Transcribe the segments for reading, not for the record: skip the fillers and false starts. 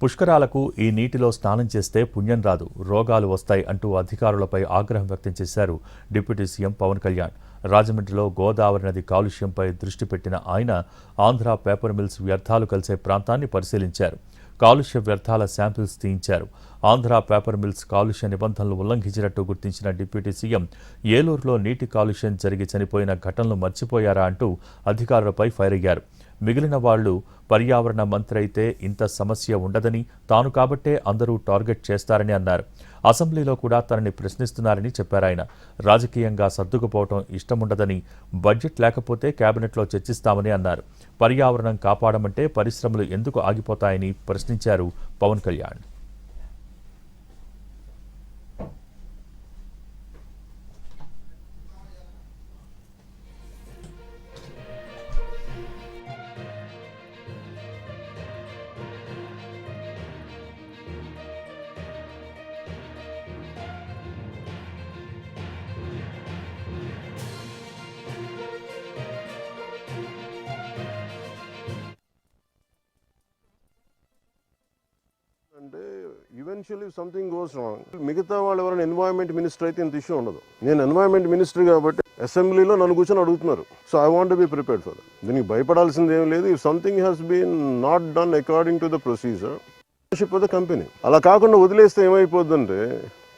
పుష్కరాలకు ఈ నీటిలో స్నానం చేస్తే పుణ్యం రాదు, రోగాలు వస్తాయి అంటూ అధికారులపై ఆగ్రహం వ్యక్తం చేశారు డిప్యూటీ సీఎం పవన్ కళ్యాణ్. రాజమండ్రిలో గోదావరి నది కాలుష్యంపై దృష్టి పెట్టిన ఆయన ఆంధ్ర పేపర్ మిల్స్ వ్యర్థాలు కలిసే ప్రాంతాన్ని పరిశీలించారు. కాలుష్య వ్యర్థాల శాంపిల్స్ తీయించారు. ఆంధ్ర పేపర్ మిల్స్ కాలుష్య నిబంధనలు ఉల్లంఘించినట్టు గుర్తించిన డిప్యూటీ సీఎం ఏలూరులో నీటి కాలుష్యం జరిగి చనిపోయిన ఘటనలు మర్చిపోయారా అంటూ అధికారులపై ఫైర్ అయ్యారు. మిగిలిన వాళ్లు పర్యావరణ మంత్రి అయితే ఇంత సమస్య ఉండదని, తాను కాబట్టే అందరూ టార్గెట్ చేస్తారని అన్నారు. అసెంబ్లీలో కూడా తనని ప్రశ్నిస్తున్నారని చెప్పారాయన. రాజకీయంగా సర్దుకుపోవటం ఇష్టముండదని, బడ్జెట్ లేకపోతే కేబినెట్లో చర్చిస్తామని అన్నారు. పర్యావరణం కాపాడమంటే పరిశ్రమలు ఎందుకు ఆగిపోతాయని ప్రశ్నించారు పవన్ కళ్యాణ్. అంటే ఈవెన్చువల్లీ సంథింగ్ గోస్ రాంగ్, మిగతా వాళ్ళు ఎవరైనా ఎన్వైరన్మెంట్ మినిస్టర్ అయితే ఇంత ఇష్యూ ఉండదు. నేను ఎన్వైరన్మెంట్ మినిస్టర్ కాబట్టి అసెంబ్లీలో నన్ను కూర్చొని అడుగుతున్నారు. So I want be prepared for that. దీనికి భయపడాల్సింది ఏం లేదు. If something has been not done according to the procedure of the company, అలా కాకుండా వదిలేస్తే ఏమైపోతుందంటే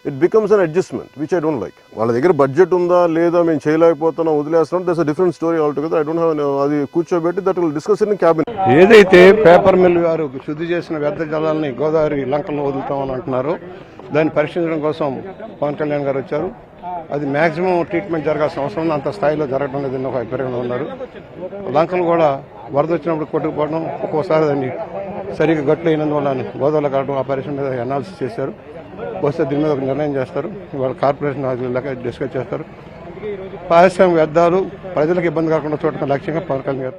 it becomes an adjustment which I don't like. వాళ్ళ దగ్గర బడ్జెట్ ఉందా లేదా, మేము చేయలేకపోతున్నాం, వదిలేస్తున్నాం, that's a different story all together. I don't have అది కూర్చోబెట్టి that will discuss in cabinet. ఏదైతే పేపర్ మిల్ గారు శుద్ధి చేసిన వ్యర్థ జలాలని గోదావరి లంకల్లో వదులుతామని అంటున్నారు, దాన్ని పరీక్షించడం కోసం పవన్ కళ్యాణ్ గారు వచ్చారు. అది మ్యాక్సిమం ట్రీట్మెంట్ జరగాల్సిన అవసరం ఉంది, అంత స్థాయిలో జరగడం లేదని ఒక అభిప్రాయంలో ఉన్నారు. లంకలు కూడా వరద వచ్చినప్పుడు కొట్టుకుపోవడం, ఒక్కోసారి దాన్ని సరిగ్గా గట్లు అయినందువల్ల గోదావరిలో కావడం, ఆ పరిశ్రమ మీద అనాలిసిస్ చేశారు. వస్తే దీని మీద ఒక నిర్ణయం చేస్తారు. ఇవాళ కార్పొరేషన్ డిస్కస్ చేస్తారు. పారిశ్రామిక వ్యర్థాలు ప్రజలకు ఇబ్బంది కాకుండా చూడటం లక్ష్యంగా పవన్ కళ్యాణ్ గారు